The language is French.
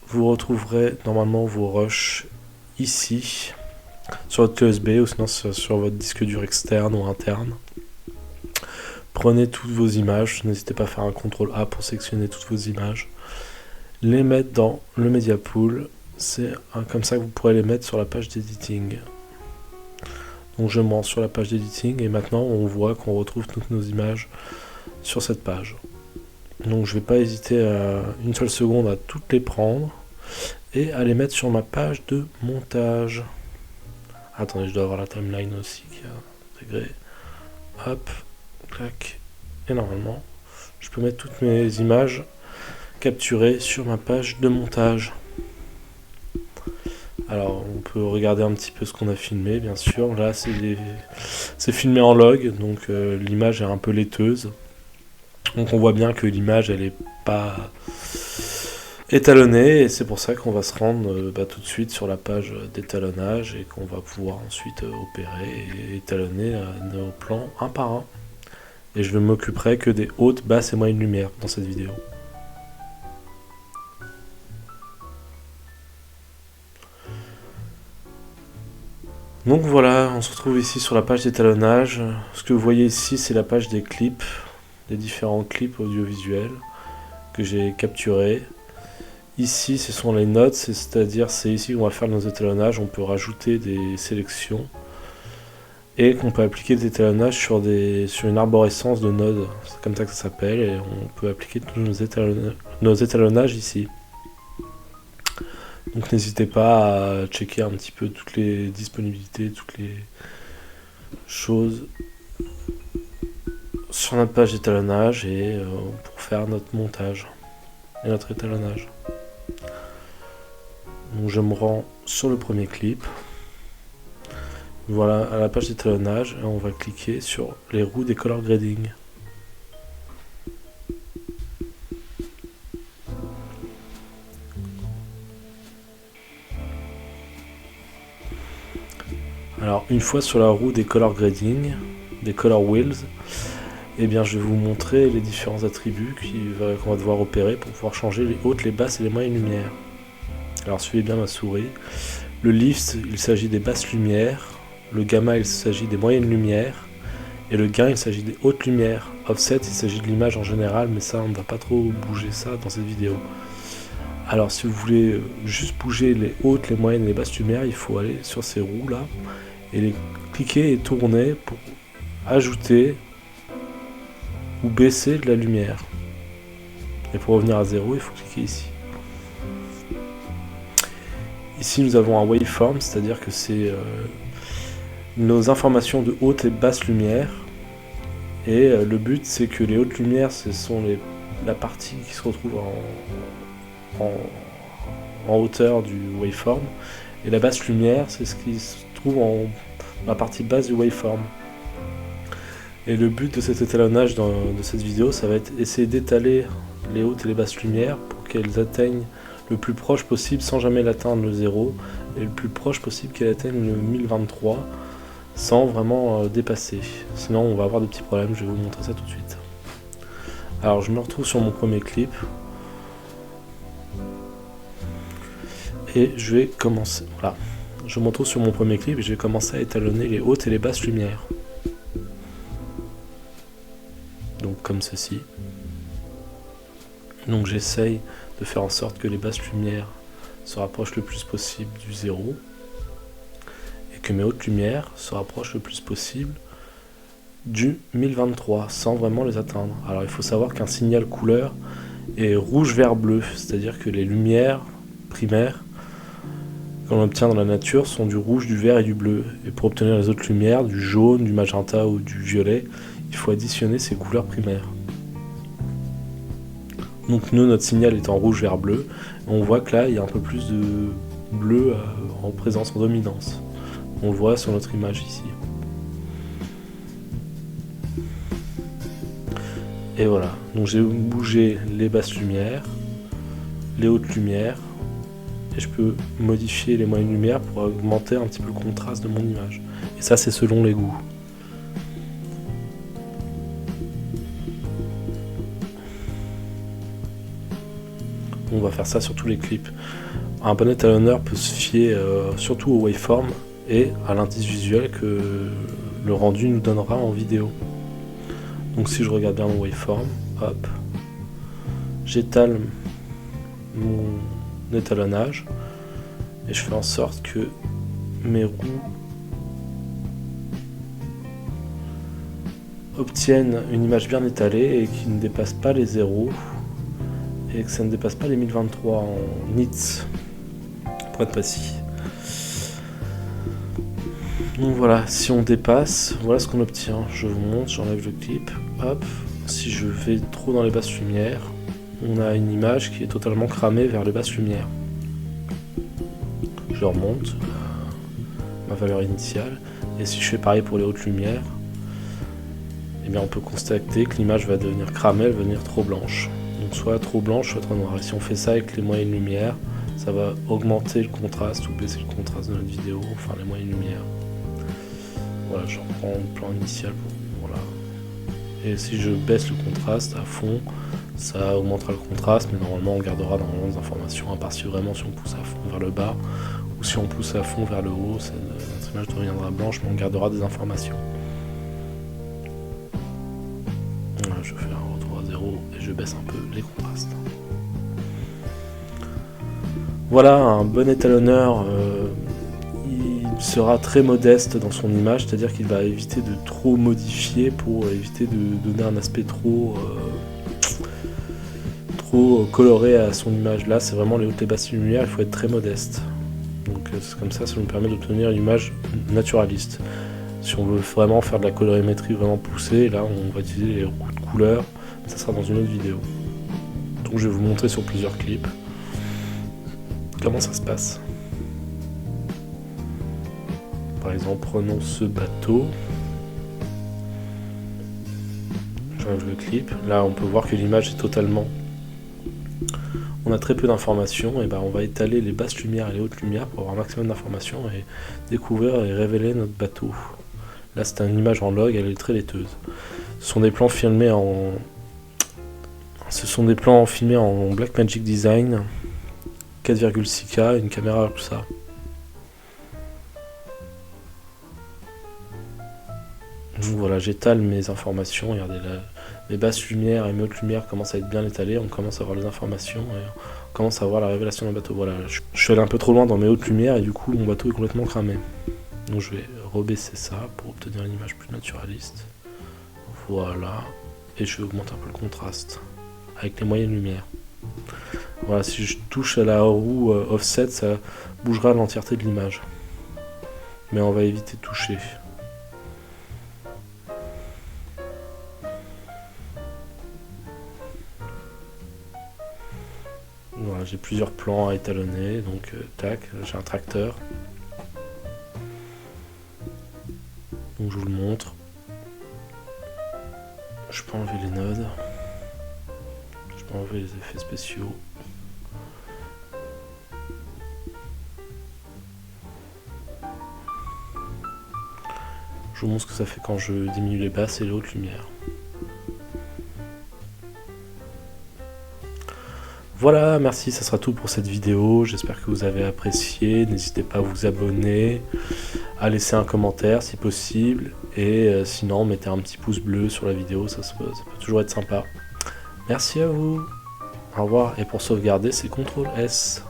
vous retrouverez normalement vos rushs ici, sur votre clé USB ou sinon sur votre disque dur externe ou interne. Prenez toutes vos images, n'hésitez pas à faire un CTRL A pour sélectionner toutes vos images. Les mettre dans le Media Pool, c'est comme ça que vous pourrez les mettre sur la page d'editing. Donc je me rends sur la page d'editing et maintenant on voit qu'on retrouve toutes nos images sur cette page. Donc je ne vais pas hésiter une seule seconde à toutes les prendre et à les mettre sur ma page de montage. Attendez, je dois avoir la timeline aussi qui est intégrée. Hop, clac. Et normalement, je peux mettre toutes mes images capturées sur ma page de montage. Alors, on peut regarder un petit peu ce qu'on a filmé, bien sûr. Là, c'est filmé en log, donc l'image est un peu laiteuse. Donc on voit bien que l'image, elle est pas étalonnée, et c'est pour ça qu'on va se rendre tout de suite sur la page d'étalonnage et qu'on va pouvoir ensuite opérer et étalonner nos plans un par un. Et je ne m'occuperai que des hautes, basses et moyennes lumières dans cette vidéo. Donc voilà, on se retrouve ici sur la page d'étalonnage. Ce que vous voyez ici, c'est la page des clips, des différents clips audiovisuels que j'ai capturés. Ici, ce sont les notes, c'est-à-dire c'est ici qu'on va faire nos étalonnages. On peut rajouter des sélections et qu'on peut appliquer des étalonnages sur une arborescence de nodes. C'est comme ça que ça s'appelle et on peut appliquer tous nos étalonnages ici. Donc n'hésitez pas à checker un petit peu toutes les disponibilités, toutes les choses sur notre page d'étalonnage et pour faire notre montage et notre étalonnage. Donc je me rends sur le premier clip. Voilà, à la page d'étalonnage, et on va cliquer sur les roues des color grading. Alors une fois sur la roue des color grading, des color wheels, eh bien je vais vous montrer les différents attributs qu'on va devoir opérer pour pouvoir changer les hautes, les basses et les moyennes lumières. Alors suivez bien ma souris. Le lift, il s'agit des basses lumières. Le gamma, il s'agit des moyennes lumières. Et le gain, il s'agit des hautes lumières. Offset, il s'agit de l'image en général, mais ça, on ne va pas trop bouger ça dans cette vidéo. Alors si vous voulez juste bouger les hautes, les moyennes et les basses lumières, il faut aller sur ces roues là et les cliquer et tourner pour ajouter ou baisser de la lumière. Et pour revenir à 0, il faut cliquer ici. Ici nous avons un waveform, c'est-à-dire que c'est nos informations de haute et basse lumière. Et le but c'est que les hautes lumières, ce sont la partie qui se retrouve en hauteur du waveform. Et la basse lumière, c'est ce qui se trouve en la partie basse du waveform. Et le but de cet étalonnage de cette vidéo, ça va être essayer d'étaler les hautes et les basses lumières pour qu'elles atteignent le plus proche possible sans jamais l'atteindre le 0 et le plus proche possible qu'elles atteignent le 1023 sans vraiment dépasser. Sinon on va avoir des petits problèmes, je vais vous montrer ça tout de suite. Alors je me retrouve sur mon premier clip et je vais commencer. Voilà. Je me retrouve sur mon premier clip et je vais commencer à étalonner les hautes et les basses lumières. Donc comme ceci. Donc j'essaye de faire en sorte que les basses lumières se rapprochent le plus possible du 0 et que mes hautes lumières se rapprochent le plus possible du 1023 sans vraiment les atteindre. Alors il faut savoir qu'un signal couleur est rouge, vert, bleu, c'est-à-dire que les lumières primaires qu'on obtient dans la nature sont du rouge, du vert et du bleu. Et pour obtenir les autres lumières, du jaune, du magenta ou du violet, il faut additionner ces couleurs primaires. Donc nous, notre signal est en rouge, vert, bleu. On voit que là, il y a un peu plus de bleu en présence, en dominance. On le voit sur notre image ici. Et voilà, donc j'ai bougé les basses lumières, les hautes lumières, et je peux modifier les moyennes lumières pour augmenter un petit peu le contraste de mon image. Et ça, c'est selon les goûts. On va faire ça sur tous les clips. Un bon étalonneur peut se fier surtout au waveform et à l'indice visuel que le rendu nous donnera en vidéo. Donc si je regarde bien mon waveform, hop, j'étale mon étalonnage et je fais en sorte que mes roues obtiennent une image bien étalée et qui ne dépasse pas les 0 et que ça ne dépasse pas les 1023 en nits pour être précis. Donc voilà, si on dépasse, voilà ce qu'on obtient. Je vous montre, j'enlève le clip, hop, si je vais trop dans les basses lumières, on a une image qui est totalement cramée vers les basses lumières. Je remonte ma valeur initiale, et si je fais pareil pour les hautes lumières, eh bien on peut constater que l'image va devenir cramée, elle va devenir trop blanche. Donc soit trop blanche, soit trop noire. Et si on fait ça avec les moyennes lumières, ça va augmenter le contraste ou baisser le contraste de notre vidéo, enfin les moyennes lumières. Voilà, je reprends le plan initial. Voilà. Et si je baisse le contraste à fond, ça augmentera le contraste, mais normalement on gardera normalement des informations, à part si vraiment si on pousse à fond vers le bas, ou si on pousse à fond vers le haut, notre image deviendra blanche, mais on gardera des informations. Voilà, je fais un retour à 0 et je baisse un peu les contrastes. Voilà, un bon étalonneur, il sera très modeste dans son image, c'est-à-dire qu'il va éviter de trop modifier pour éviter de donner un aspect trop coloré à son image. Là, c'est vraiment les hautes et basses lumières, il faut être très modeste. Donc c'est comme ça nous permet d'obtenir une image naturaliste. Si on veut vraiment faire de la colorimétrie vraiment poussée, là on va utiliser les roues de couleur, ça sera dans une autre vidéo. Donc je vais vous montrer sur plusieurs clips comment ça se passe. Par exemple, prenons ce bateau. J'enlève le clip. Là, on peut voir que l'image est totalement... On a très peu d'informations, et ben on va étaler les basses lumières et les hautes lumières pour avoir un maximum d'informations et découvrir et révéler notre bateau. Là, c'est une image en log, elle est très laiteuse. Ce sont des plans filmés en... Blackmagic Design 4,6K, une caméra ça. Donc voilà, j'étale mes informations, regardez là, mes basses lumières et mes hautes lumières commencent à être bien étalées, on commence à voir les informations et on commence à voir la révélation d'un bateau. Voilà, je suis allé un peu trop loin dans mes hautes lumières et du coup mon bateau est complètement cramé. Donc je vais rebaisser ça pour obtenir une image plus naturaliste. Voilà, et je vais augmenter un peu le contraste avec les moyennes lumières. Voilà, si je touche à la roue offset, ça bougera l'entièreté de l'image. Mais on va éviter de toucher. Voilà, j'ai plusieurs plans à étalonner, donc tac, j'ai un tracteur. Donc je vous le montre. Je peux enlever les nodes. Je peux enlever les effets spéciaux. Je vous montre ce que ça fait quand je diminue les basses et les hautes lumières. Voilà, merci, ça sera tout pour cette vidéo. J'espère que vous avez apprécié. N'hésitez pas à vous abonner, à laisser un commentaire si possible. Et sinon, mettez un petit pouce bleu sur la vidéo, ça peut toujours être sympa. Merci à vous. Au revoir. Et pour sauvegarder, c'est CTRL S.